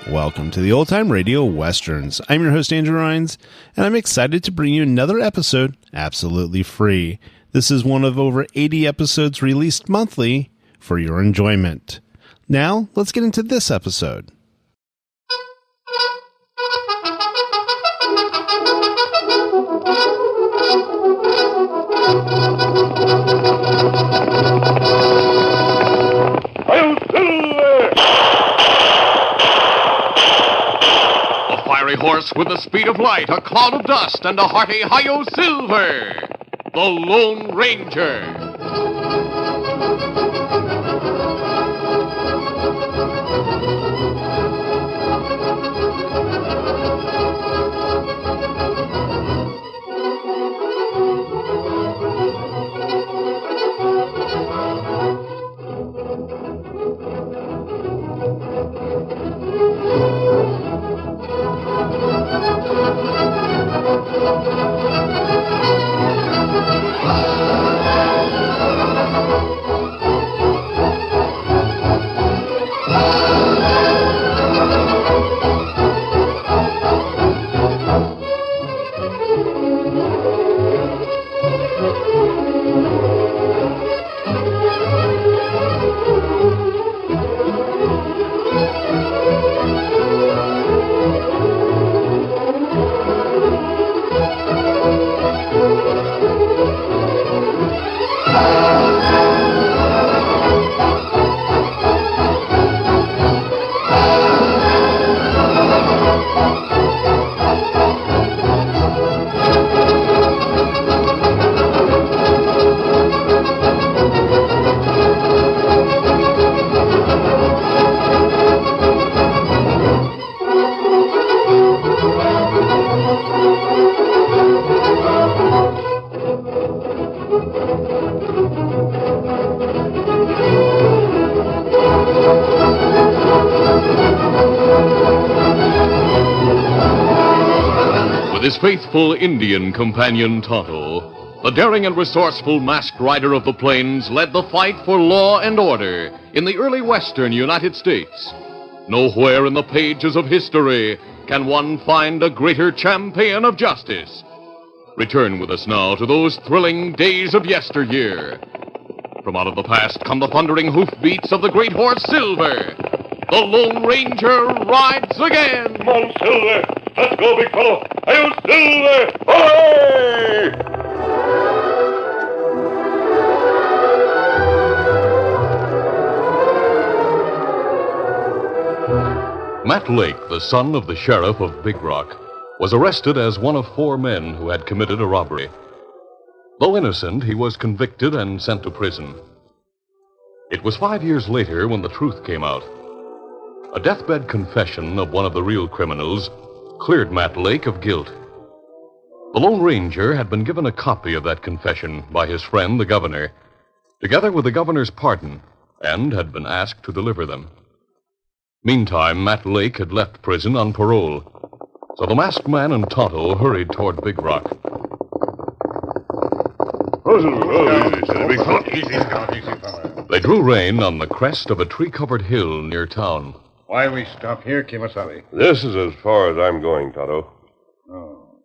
Welcome to the Old Time Radio Westerns. I'm your host, Andrew Rhynes, and I'm excited to bring you another episode absolutely free. This is one of over 80 episodes released monthly for your enjoyment. Now, let's get into this episode. Horse with the speed of light, a cloud of dust, and a hearty hi-yo silver, the Lone Ranger. His faithful Indian companion Tonto, the daring and resourceful masked rider of the plains, led the fight for law and order in the early western United States. Nowhere in the pages of history can one find a greater champion of justice. Return with us now to those thrilling days of yesteryear. From out of the past come the thundering hoofbeats of the great horse Silver. The Lone Ranger rides again. Come on, Silver. Let's go, big fellow. Hi-yo, Silver! Hooray! Matt Lake, the son of the sheriff of Big Rock, was arrested as one of 4 men who had committed a robbery. Though innocent, he was convicted and sent to prison. It was 5 years later when the truth came out. A deathbed confession of one of the real criminals cleared Matt Lake of guilt. The Lone Ranger had been given a copy of that confession by his friend, the governor, together with the governor's pardon, and had been asked to deliver them. Meantime, Matt Lake had left prison on parole, so the masked man and Tonto hurried toward Big Rock. They drew rein on the crest of a tree-covered hill near town. Why we stop here, Kimasabi? This is as far as I'm going, Tonto. Oh,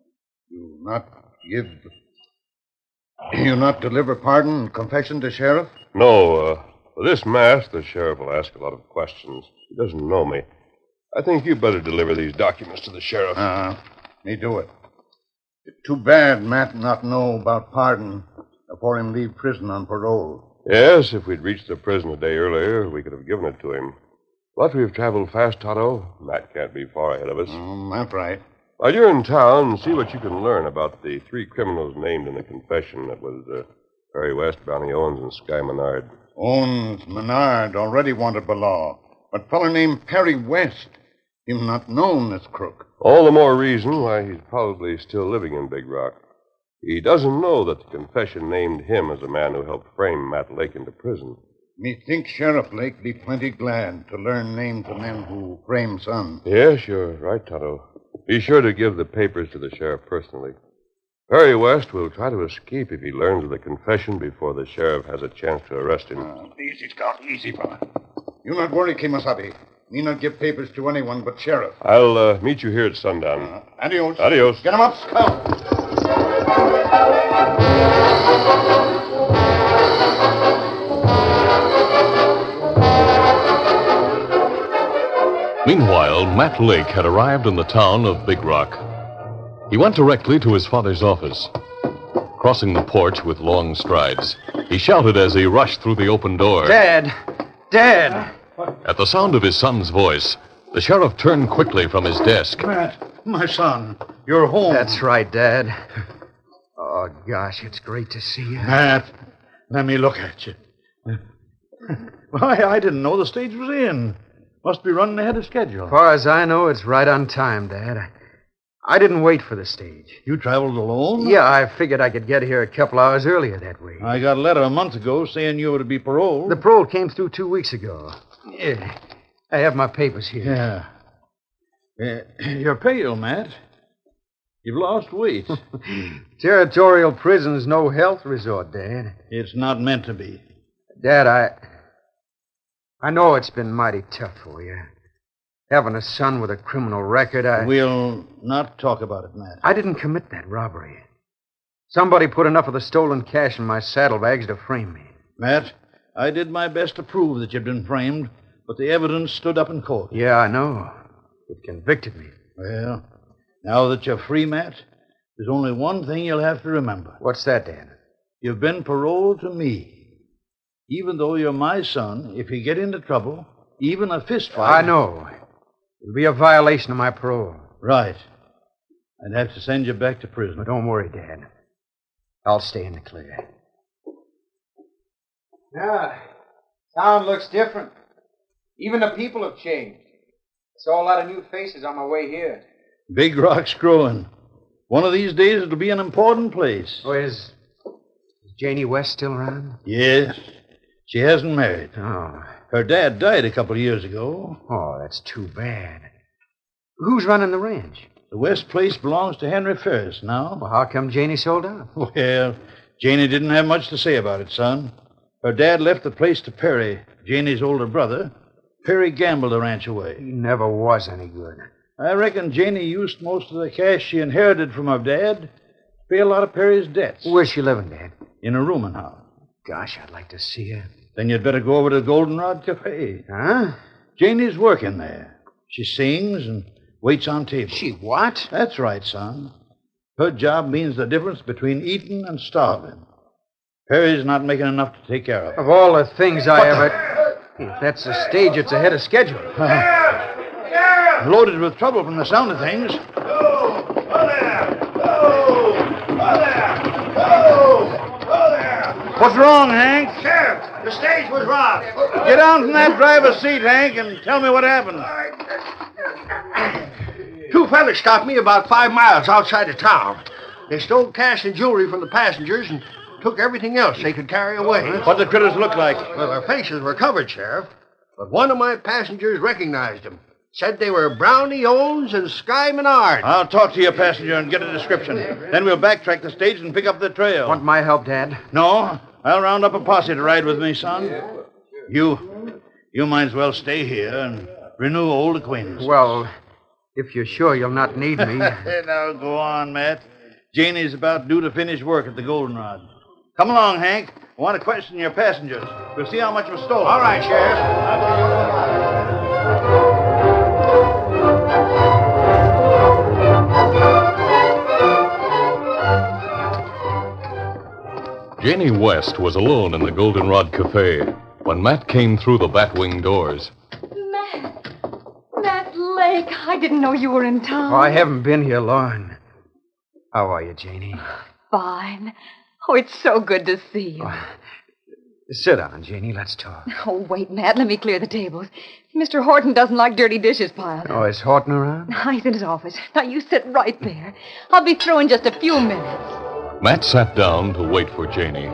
you not deliver pardon and confession to sheriff? No, for this mask, the sheriff will ask a lot of questions. He doesn't know me. I think you better deliver these documents to the sheriff. Me do it. It's too bad Matt not know about pardon before him leave prison on parole. Yes, if we'd reached the prison a day earlier, we could have given it to him. But we've traveled fast, Tonto. Matt can't be far ahead of us. That's right. While you're in town, see what you can learn about the 3 criminals named in the confession. That was Perry West, Brownie Owens, and Sky Menard. Owens, Menard already wanted by law. But fellow named Perry West, him not known as crook. All the more reason why he's probably still living in Big Rock. He doesn't know that the confession named him as the man who helped frame Matt Lake into prison. Methinks Sheriff Blake be plenty glad to learn names of men who frame son. Yes, you're right, Tonto. Be sure to give the papers to the sheriff personally. Perry West will try to escape if he learns of the confession before the sheriff has a chance to arrest him. Easy, Scout. Easy, fella. You not worry, Kemosabe. Me not give papers to anyone but Sheriff. I'll meet you here at sundown. Adios. Adios. Get him up, Scout. Meanwhile, Matt Lake had arrived in the town of Big Rock. He went directly to his father's office. Crossing the porch with long strides, he shouted as he rushed through the open door. Dad! Dad! At the sound of his son's voice, the sheriff turned quickly from his desk. Matt, my son, you're home. That's right, Dad. Oh, gosh, it's great to see you. Matt, let me look at you. Why, I didn't know the stage was in. Must be running ahead of schedule. As far as I know, it's right on time, Dad. I didn't wait for the stage. You traveled alone? Yeah, I figured I could get here a couple hours earlier that way. I got a letter a month ago saying you were to be paroled. The parole came through 2 weeks ago. Yeah, I have my papers here. Yeah. You're pale, Matt. You've lost weight. Territorial prison's no health resort, Dad. It's not meant to be. Dad, I know it's been mighty tough for you. Having a son with a criminal record, We'll not talk about it, Matt. I didn't commit that robbery. Somebody put enough of the stolen cash in my saddlebags to frame me. Matt, I did my best to prove that you'd been framed, but the evidence stood up in court. Yeah, I know. It convicted me. Well, now that you're free, Matt, there's only one thing you'll have to remember. What's that, Dad? You've been paroled to me. Even though you're my son, if you get into trouble, even a fist fight... I know. It'll be a violation of my parole. Right. I'd have to send you back to prison. But don't worry, Dad. I'll stay in the clear. Yeah, town looks different. Even the people have changed. I saw a lot of new faces on my way here. Big Rock's growing. One of these days it'll be an important place. Oh, is Janie West still around? Yes. She hasn't married. Oh. Her dad died a couple of years ago. Oh, that's too bad. Who's running the ranch? The West place belongs to Henry Ferris now. Well, how come Janie sold out? Well, Janie didn't have much to say about it, son. Her dad left the place to Perry, Janie's older brother. Perry gambled the ranch away. He never was any good. I reckon Janie used most of the cash she inherited from her dad to pay a lot of Perry's debts. Where's she living, Dad? In a rooming house. Gosh, I'd like to see her. Then you'd better go over to the Goldenrod Cafe. Huh? Janie's working there. She sings and waits on tables. She what? That's right, son. Her job means the difference between eating and starving. Perry's not making enough to take care of her. Of all the things I ever... If that's the stage, it's ahead of schedule. Loaded with trouble from the sound of things. What's wrong, Hank? Sheriff, the stage was robbed. Get down from that driver's seat, Hank, and tell me what happened. Two fellas stopped me about 5 miles outside of town. They stole cash and jewelry from the passengers and took everything else they could carry away. What the critters look like? Well, their faces were covered, Sheriff. But one of my passengers recognized them. Said they were Brownie Owens and Sky Menard. I'll talk to your passenger and get a description. Then we'll backtrack the stage and pick up the trail. Want my help, Dad? No, I'll round up a posse to ride with me, son. You might as well stay here and renew old acquaintance. Well, if you're sure you'll not need me. Now, go on, Matt. Janie's about due to finish work at the Goldenrod. Come along, Hank. I want to question your passengers. We'll see how much was stolen. All right, Sheriff. Janie West was alone in the Goldenrod Cafe when Matt came through the batwing doors. Matt Lake, I didn't know you were in town. Oh, I haven't been here long. How are you, Janie? Fine. Oh, it's so good to see you. Sit down, Janie. Let's talk. Oh, wait, Matt. Let me clear the tables. Mr. Horton doesn't like dirty dishes piled. Oh, is Horton around? He's in his office. Now, you sit right there. I'll be through in just a few minutes. Matt sat down to wait for Janie.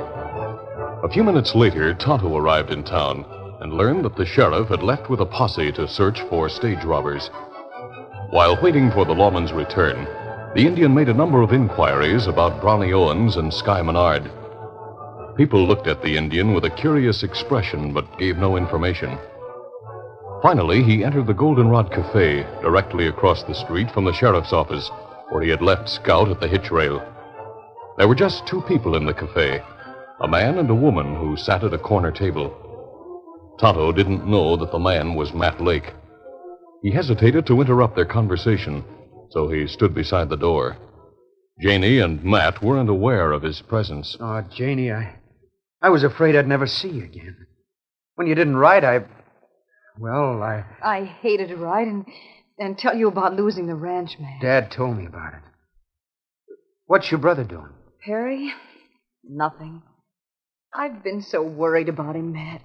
A few minutes later, Tonto arrived in town and learned that the sheriff had left with a posse to search for stage robbers. While waiting for the lawman's return, the Indian made a number of inquiries about Brownie Owens and Sky Menard. People looked at the Indian with a curious expression but gave no information. Finally, he entered the Goldenrod Cafe directly across the street from the sheriff's office, where he had left Scout at the hitch rail. There were just two people in the cafe, a man and a woman who sat at a corner table. Tonto didn't know that the man was Matt Lake. He hesitated to interrupt their conversation, so he stood beside the door. Janie and Matt weren't aware of his presence. Oh, Janie, I was afraid I'd never see you again. When you didn't write, I hated to write and tell you about losing the ranch, man. Dad told me about it. What's your brother doing? Perry? Nothing. I've been so worried about him, Matt.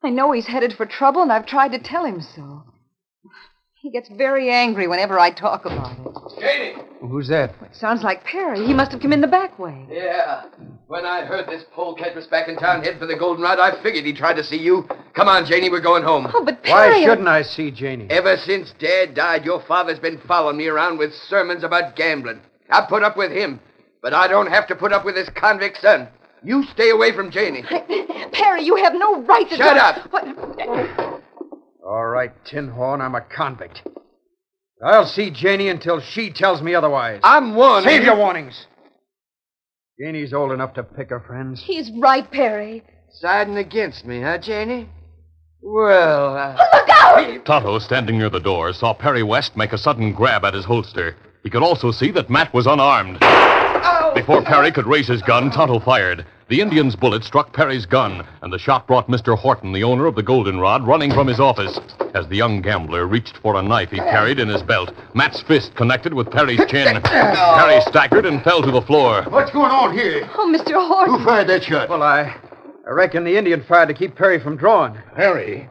I know he's headed for trouble, and I've tried to tell him so. He gets very angry whenever I talk about it. Janie! Who's that? It sounds like Perry. He must have come in the back way. Yeah. When I heard this polecat was back in town heading for the Goldenrod, I figured he tried to see you. Come on, Janie, we're going home. Oh, but Perry... Why shouldn't I see Janie? Ever since Dad died, your father's been following me around with sermons about gambling. I put up with him, but I don't have to put up with his convict son. You stay away from Janie. Perry, you have no right to... Shut up! What? All right, Tin Horn, I'm a convict. I'll see Janie until she tells me otherwise. I'm warning Save you. your warnings. Janie's old enough to pick her friends. He's right, Perry. Siding against me, huh, Janie? Well, Look out! Tonto, standing near the door, saw Perry West make a sudden grab at his holster. He could also see that Matt was unarmed. Before Perry could raise his gun, Tonto fired. The Indian's bullet struck Perry's gun, and the shot brought Mr. Horton, the owner of the Goldenrod, running from his office. As the young gambler reached for a knife he carried in his belt, Matt's fist connected with Perry's chin. Perry staggered and fell to the floor. What's going on here? Oh, Mr. Horton. Who fired that shot? Well, I reckon the Indian fired to keep Perry from drawing. Harry.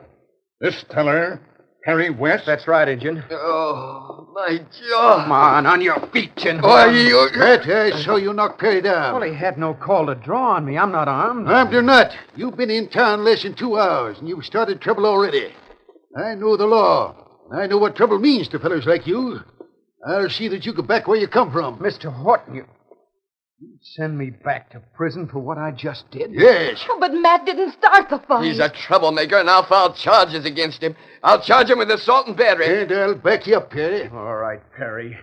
This teller, Harry West? That's right, Injun. oh, my jaw. Come on your feet, Tin Why, Horn. you... That I saw you knock Perry down. Well, he had no call to draw on me. I'm not armed. Armed or not, you've been in town less than 2 hours, and you've started trouble already. I know the law. I know what trouble means to fellows like you. I'll see that you go back where you come from. Mr. Horton, you send me back to prison for what I just did? Yes. Oh, but Matt didn't start the fight. He's a troublemaker, and I'll file charges against him. I'll charge him with assault and battery. And I'll back you up, Perry. All right, Perry.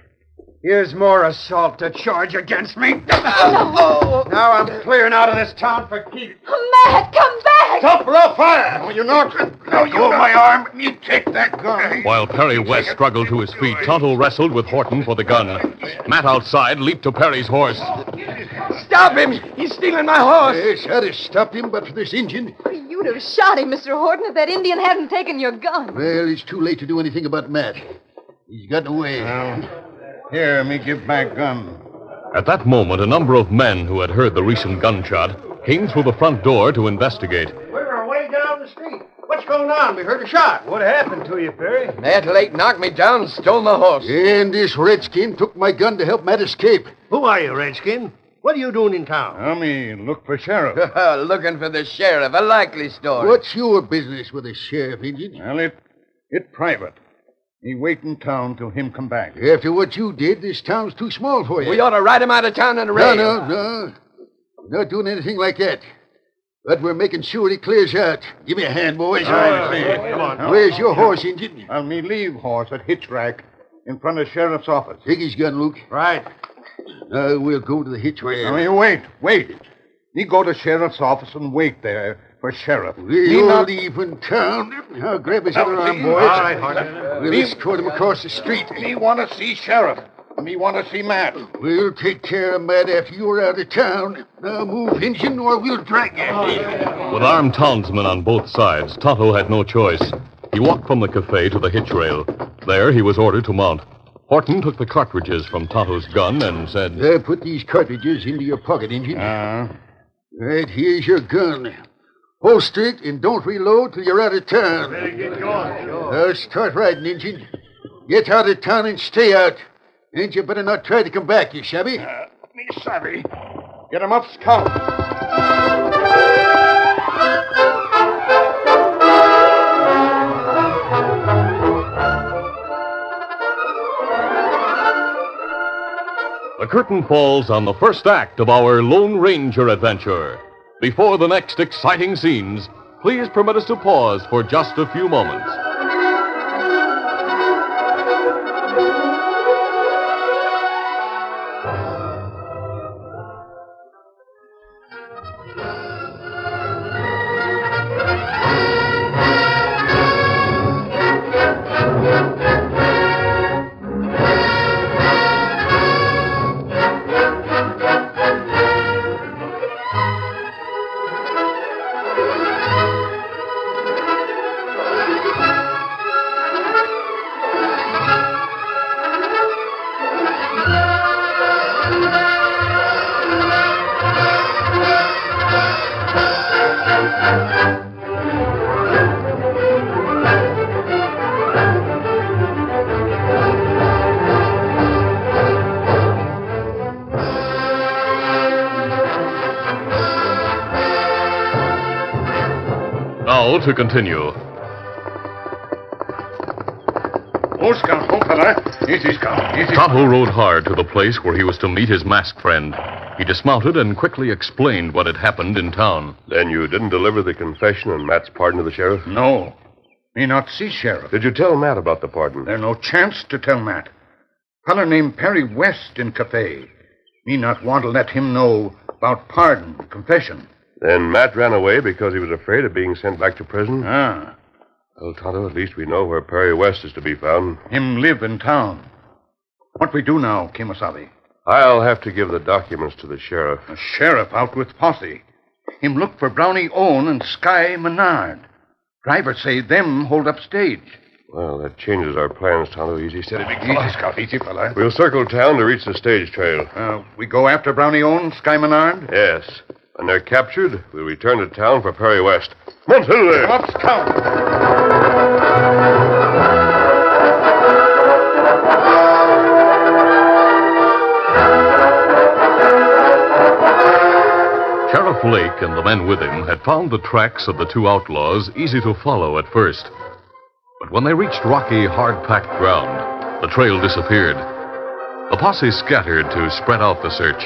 Here's more assault to charge against me. No. Now I'm clearing out of this town for keeps. Matt, come back! Stop or I'll fire. Will you not? Now you hold my arm. You take that gun. While Perry West struggled to his feet, Tonto wrestled with Horton for the gun. Matt outside leaped to Perry's horse. Stop him! He's stealing my horse. Yes, I'd have stopped him, but for this Indian. You'd have shot him, Mr. Horton, if that Indian hadn't taken your gun. Well, it's too late to do anything about Matt. He's gotten away. Here, me give back gun. At that moment, a number of men who had heard the recent gunshot came through the front door to investigate. We're way down the street. What's going on? We heard a shot. What happened to you, Perry? Matt Lake knocked me down and stole my horse. And this redskin took my gun to help Matt escape. Who are you, Redskin? What are you doing in town? Me look for sheriff. Looking for the sheriff. A likely story. What's your business with the sheriff, Indian? Well, it private. Me wait in town till him come back. After what you did, this town's too small for you. We ought to ride him out of town on a rail. No. We're not doing anything like that. But we're making sure he clears out. Give me a hand, boys. Come on. Where's your horse, Indian? Me leave horse at hitch rack in front of sheriff's office. Take his gun, Luke. Right. Now we'll go to the hitch rail. Wait. Me go to sheriff's office and wait there for sheriff. We'll leave in town. Now grab his other arm, boys. All right, Horton. We'll escort him across the street. Me want to see sheriff. Me want to see Matt. We'll take care of Matt after you're out of town. Now move, Injun, or we'll drag you. With armed townsmen on both sides, Tonto had no choice. He walked from the cafe to the hitch rail. There, he was ordered to mount. Horton took the cartridges from Tonto's gun and said... Put these cartridges into your pocket, Injun. Right, here's your gun. Holster it and don't reload till you're out of town. Better get going. Start riding, Injun. Get out of town and stay out. And you better not try to come back, you savvy? Me savvy. Get him up, Scout. The curtain falls on the first act of our Lone Ranger adventure. Before the next exciting scenes, please permit us to pause for just a few moments. Now to continue. Oh, Scout, oh, fella. Easy, Scout, easy. Tonto rode hard to the place where he was to meet his masked friend. He dismounted and quickly explained what had happened in town. Then you didn't deliver the confession and Matt's pardon to the sheriff? No. Me not see sheriff. Did you tell Matt about the pardon? There no chance to tell Matt. Feller named Perry West in cafe. Me not want to let him know about pardon, confession. Then Matt ran away because he was afraid of being sent back to prison? Ah. Well, Tonto, at least we know where Perry West is to be found. Him live in town. What we do now, Kemosabe? I'll have to give the documents to the sheriff. The sheriff out with posse. Him look for Brownie Owen and Sky Menard. Driver say them hold up stage. Well, that changes our plans, Tonto. Easy, steady, big fella. Easy, Scout, easy, fella. We'll circle town to reach the stage trail. We go after Brownie Owen, Sky Menard? Yes. When they're captured, we'll return to town for Perry West. Come on, Silver there. Up, Scout. Sheriff Lake and the men with him had found the tracks of the two outlaws easy to follow at first. But when they reached rocky, hard-packed ground, the trail disappeared. The posse scattered to spread out the search.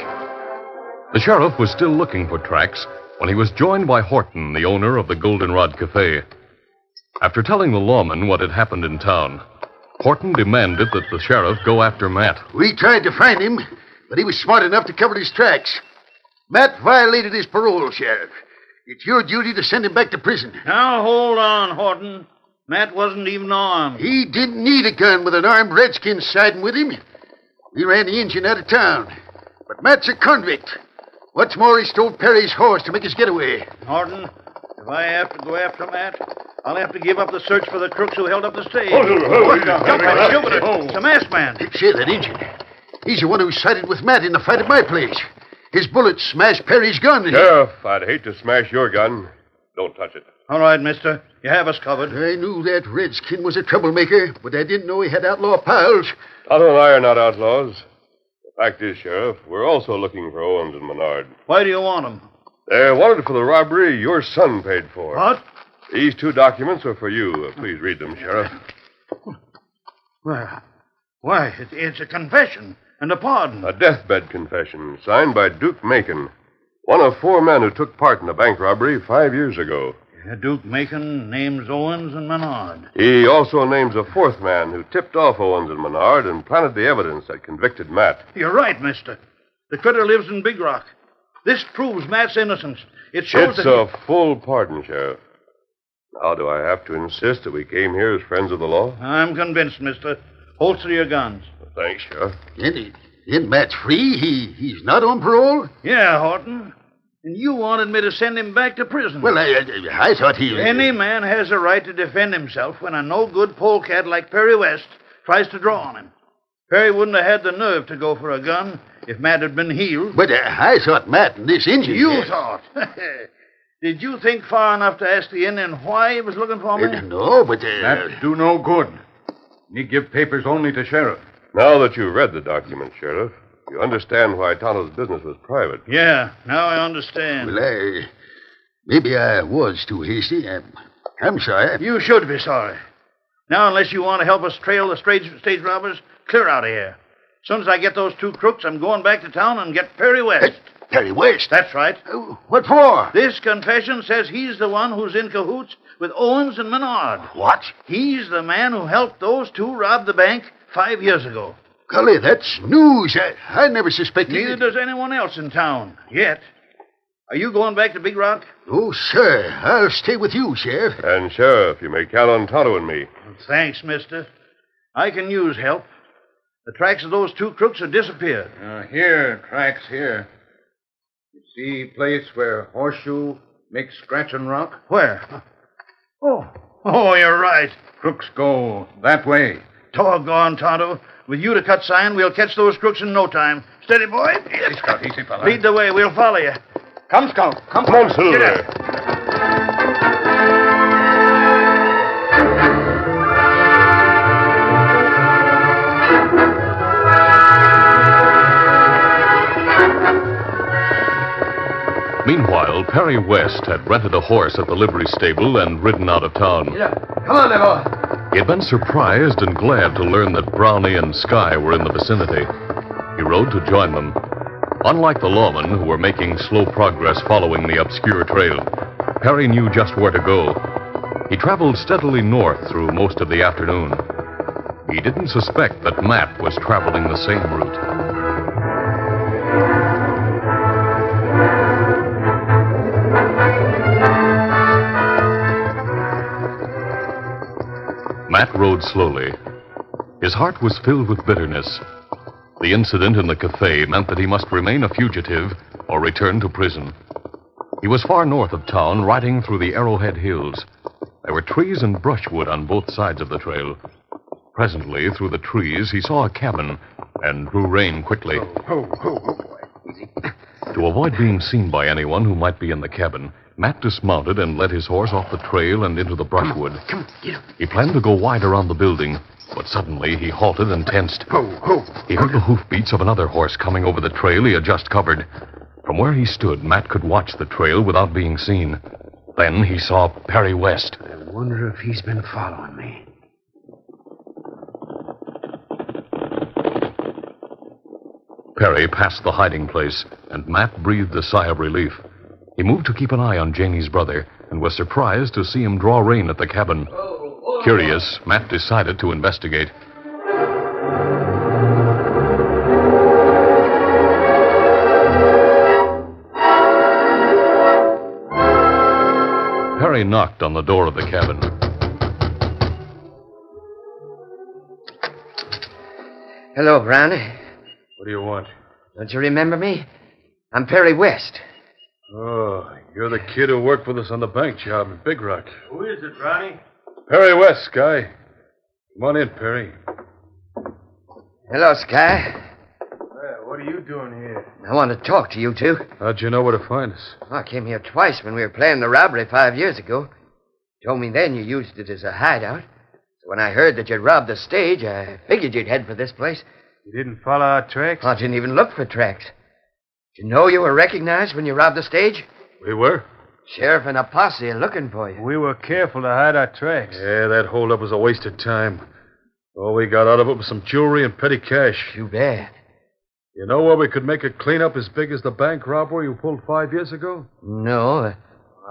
The sheriff was still looking for tracks when he was joined by Horton, the owner of the Goldenrod Cafe. After telling the lawman what had happened in town, Horton demanded that the sheriff go after Matt. We tried to find him, but he was smart enough to cover his tracks. Matt violated his parole, Sheriff. It's your duty to send him back to prison. Now, hold on, Horton. Matt wasn't even armed. He didn't need a gun with an armed redskin siding with him. We ran the engine out of town. But Matt's a convict. What's more, he stole Perry's horse to make his getaway. Horton, if I have to go after Matt, I'll have to give up the search for the crooks who held up the stage. It's a masked man. Say that engine. He's the one who sided with Matt in the fight at my place. His bullets smashed Perry's gun. Sheriff, I'd hate to smash your gun. Don't touch it. All right, mister. You have us covered. I knew that redskin was a troublemaker, but I didn't know he had outlaw pals. Tonto and I are not outlaws. The fact is, Sheriff, we're also looking for Owens and Menard. Why do you want them? They're wanted for the robbery your son paid for. What? These two documents are for you. Please read them, Sheriff. Well, why, it's a confession and a pardon. A deathbed confession signed by Duke Macon, one of 4 men who took part in a bank robbery 5 years ago. Duke Macon names Owens and Menard. He also names a 4th man who tipped off Owens and Menard and planted the evidence that convicted Matt. You're right, mister. The critter lives in Big Rock. This proves Matt's innocence. It shows It's a full pardon, Sheriff. Now, do I have to insist that we came here as friends of the law? I'm convinced, mister. Holster your guns. Thanks, Sheriff. Isn't Matt free? He's not on parole? Yeah, Horton. And you wanted me to send him back to prison. Well, I thought he... Any man has a right to defend himself when a no-good polecat like Perry West tries to draw on him. Perry wouldn't have had the nerve to go for a gun if Matt had been healed. But I thought Matt and this Indian... You thought? Did you think far enough to ask the Indian why he was looking for me? No, but... That do no good. Me give papers only to sheriff. Now that you've read the document, Sheriff, you understand why Tonto's business was private. Yeah, now I understand. Well, maybe I was too hasty. I'm sorry. You should be sorry. Now, unless you want to help us trail the stage robbers, clear out of here. soon as I get those two crooks, I'm going back to town and get Perry West. Perry West? That's right. What for? This confession says he's the one who's in cahoots with Owens and Menard. What? He's the man who helped those two rob the bank 5 years ago. Golly, that's news. I never suspected Neither it. does anyone else in town, yet. Are you going back to Big Rock? Oh, sir. I'll stay with you, Sheriff. And, Sheriff, you may count on Tonto and me. Thanks, mister. I can use help. The tracks of those two crooks have disappeared. Here, tracks here. You see place where Horseshoe makes scratch and rock? Where? Oh, you're right. Crooks go that way. Doggone, Tonto. With you to cut sign, we'll catch those crooks in no time. Steady, boy. Easy, Scout, easy, fella. Lead the way. We'll follow you. Come, Scout. Come Come on, Silver. Get up. Meanwhile, Perry West had rented a horse at the livery stable and ridden out of town. Come on, there, boy. He had been surprised and glad to learn that Brownie and Sky were in the vicinity. He rode to join them. Unlike the lawmen, who were making slow progress following the obscure trail, Perry knew just where to go. He traveled steadily north through most of the afternoon. He didn't suspect that Matt was traveling the same route. Matt rode slowly. His heart was filled with bitterness. The incident in the cafe meant that he must remain a fugitive or return to prison. He was far north of town, riding through the Arrowhead Hills. There were trees and brushwood on both sides of the trail. Presently, through the trees, he saw a cabin and drew rein quickly. To avoid being seen by anyone who might be in the cabin, Matt dismounted and led his horse off the trail and into the brushwood. He planned to go wide around the building, but suddenly he halted and tensed. He heard the hoofbeats of another horse coming over the trail he had just covered. From where he stood, Matt could watch the trail without being seen. Then he saw Perry West. I wonder if he's been following me. Perry passed the hiding place, and Matt breathed a sigh of relief. He moved to keep an eye on Janie's brother, and was surprised to see him draw rein at the cabin. Curious, Matt decided to investigate. Perry knocked on the door of the cabin. Hello, Brownie. What do you want? Don't you remember me? I'm Perry West. Oh, you're the kid who worked with us on the bank job in Big Rock. Who is it, Ronnie? Perry West, Sky. Come on in, Perry. Hello, Sky. Well, what are you doing here? I want to talk to you two. How'd you know where to find us? I came here twice when we were planning the robbery 5 years ago. You told me then you used it as a hideout. So when I heard that you'd robbed the stage, I figured you'd head for this place. You didn't follow our tracks? I didn't even look for tracks. Did you know you were recognized when you robbed the stage? We were? Sheriff and a posse are looking for you. We were careful to hide our tracks. Yeah, that holdup was a waste of time. All we got out of it was some jewelry and petty cash. Too bad. You know where we could make a cleanup as big as the bank robbery you pulled 5 years ago? No.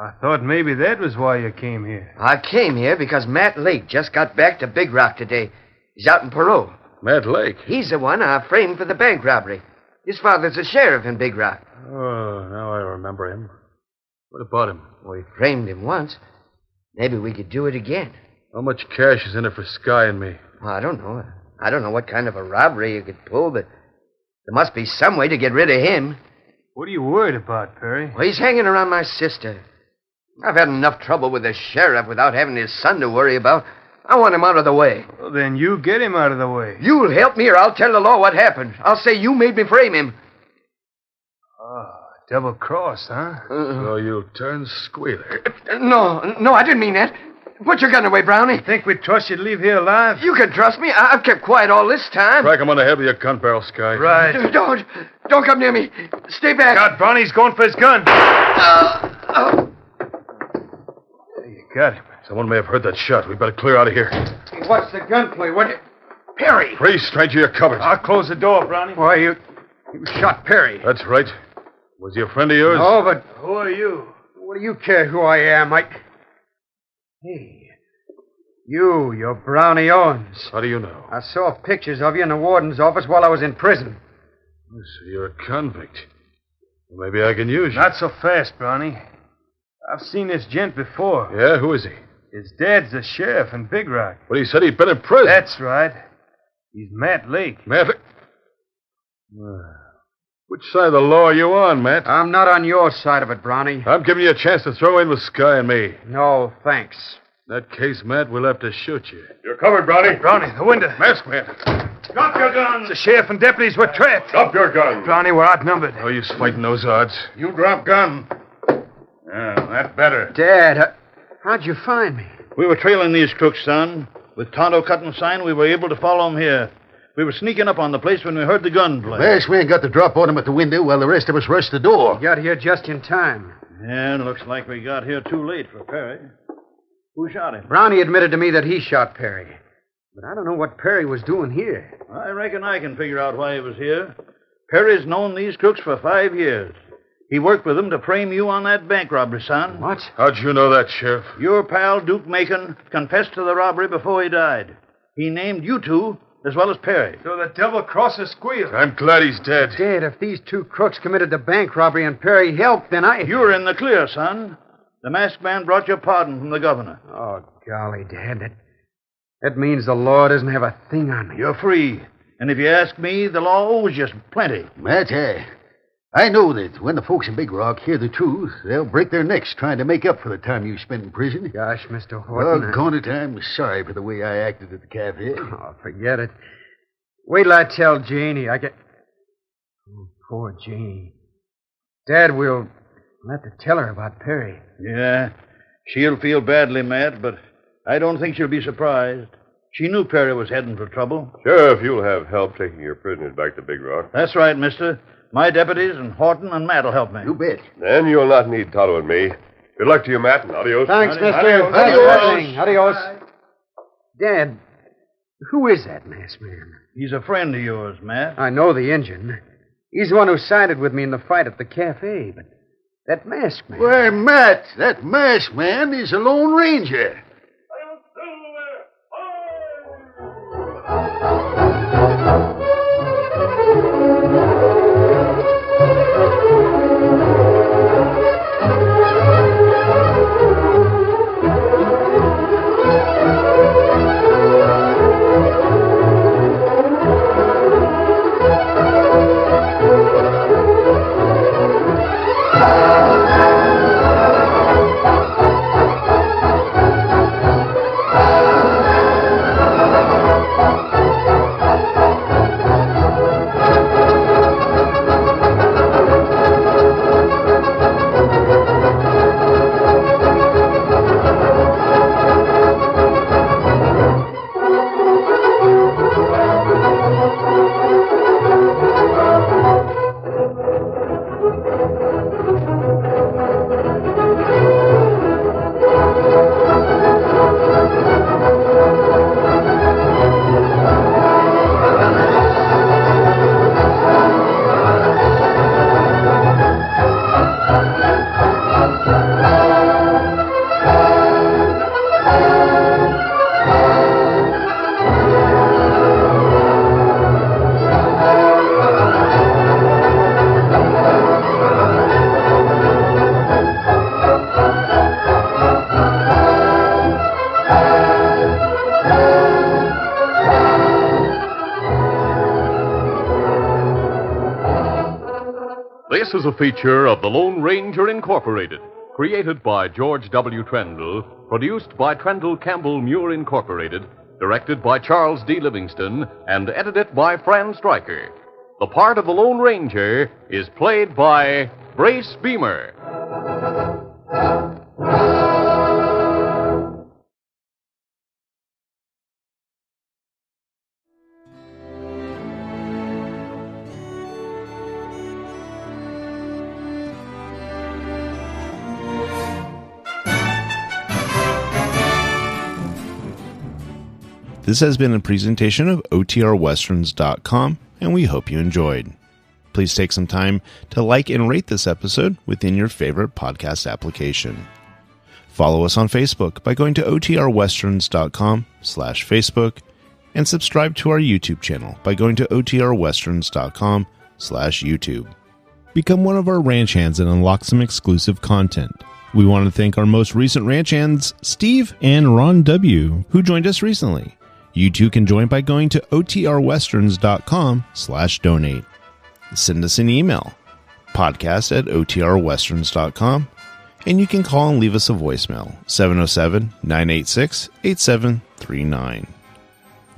I thought maybe that was why you came here. I came here because Matt Lake just got back to Big Rock today. He's out in parole. Matt Lake? He's the one I framed for the bank robbery. His father's a sheriff in Big Rock. Oh, now I remember him. What about him? We framed him once. Maybe we could do it again. How much cash is in it for Sky and me? Well, I don't know. I don't know what kind of a robbery you could pull, but there must be some way to get rid of him. What are you worried about, Perry? Well, he's hanging around my sister. I've had enough trouble with the sheriff without having his son to worry about. I want him out of the way. Well, then you get him out of the way. You'll help me or I'll tell the law what happened. I'll say you made me frame him. Double cross, huh? So you turn squealer. No, I didn't mean that. Put your gun away, Brownie. Think we'd trust you to leave here alive? You can trust me. I've kept quiet all this time. Crack him on the head with your gun barrel, Sky. Right. Don't come near me. Stay back. God, Brownie's going for his gun. There you got him. Someone may have heard that shot. We better clear out of here. What's the gunplay? What? Perry! Pray, stranger, you're covered. I'll close the door, Brownie. Why, you shot Perry. That's right. Was he a friend of yours? No, but Who are you? what do you care who I am? Hey, you're Brownie Owens. How do you know? I saw pictures of you in the warden's office while I was in prison. So you're a convict. Well, maybe I can use you. Not so fast, Brownie. I've seen this gent before. Yeah, who is he? His dad's the sheriff in Big Rock. But he said he'd been in prison. That's right. He's Matt Lake. Matt. Which side of the law are you on, Matt? I'm not on your side of it, Brownie. I'm giving you a chance to throw in with Sky and me. No, thanks. In that case, Matt, we'll have to shoot you. You're covered, Brownie. Brownie, the window. Mask man. Drop your guns. The sheriff and deputies were trapped. Drop your gun. Brownie, we're outnumbered. No use fighting those odds. You drop gun. Yeah, that better. Dad, how'd you find me? We were trailing these crooks, son. With Tonto cutting sign, we were able to follow them here. We were sneaking up on the place when we heard the gun play. Masked man got the drop on him at the window while the rest of us rushed the door. You got here just in time. Yeah, it looks like we got here too late for Perry. Who shot him? Brownie admitted to me that he shot Perry. But I don't know what Perry was doing here. I reckon I can figure out why he was here. Perry's known these crooks for 5 years. He worked with them to frame you on that bank robbery, son. What? How'd you know that, Sheriff? Your pal, Duke Macon, confessed to the robbery before he died. He named you two as well as Perry. So the double-crosser squealed. I'm glad he's dead. Dad, if these two crooks committed the bank robbery and Perry helped, then You're in the clear, son. The masked man brought your pardon from the governor. Oh, golly, Dad, that means the law doesn't have a thing on me. You're free. And if you ask me, the law owes you plenty. Matt, I know that when the folks in Big Rock hear the truth, they'll break their necks trying to make up for the time you spent in prison. Gosh, Mr. Horton. Doggone it, I'm sorry for the way I acted at the cafe. Oh, forget it. Wait till I tell Janie. Oh, poor Janie. Dad, we'll have to tell her about Perry. Yeah, she'll feel badly, Matt, but I don't think she'll be surprised. She knew Perry was heading for trouble. Sheriff, you'll have help taking your prisoners back to Big Rock. That's right, mister. My deputies and Horton and Matt will help me. You bet. Then you'll not need Tonto and me. Good luck to you, Matt, and adios. Thanks, mister. Adios. Adios. Dad, who is that masked man? He's a friend of yours, Matt. I know the Injun. He's the one who sided with me in the fight at the cafe, but that masked man... Why, Matt, that masked man is a Lone Ranger. This is a feature of the Lone Ranger Incorporated, created by George W. Trendle, produced by Trendle Campbell Muir Incorporated, directed by Charles D. Livingston, and edited by Fran Striker. The part of the Lone Ranger is played by Brace Beemer. This has been a presentation of OTRWesterns.com, and we hope you enjoyed. Please take some time to like and rate this episode within your favorite podcast application. Follow us on Facebook by going to OTRWesterns.com/Facebook, and subscribe to our YouTube channel by going to OTRWesterns.com/YouTube. Become one of our ranch hands and unlock some exclusive content. We want to thank our most recent ranch hands, Steve and Ron W., who joined us recently. You too can join by going to OTRWesterns.com/donate. Send us an email, podcast@OTRWesterns.com, and you can call and leave us a voicemail, 707-986-8739.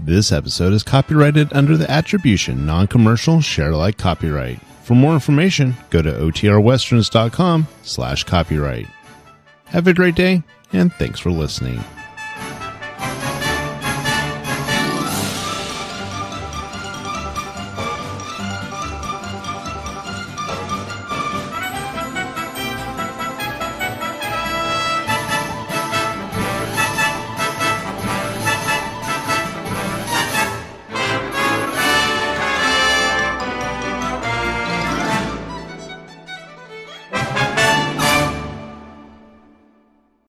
This episode is copyrighted under the attribution non-commercial share-alike copyright. For more information, go to OTRWesterns.com/copyright. Have a great day, and thanks for listening.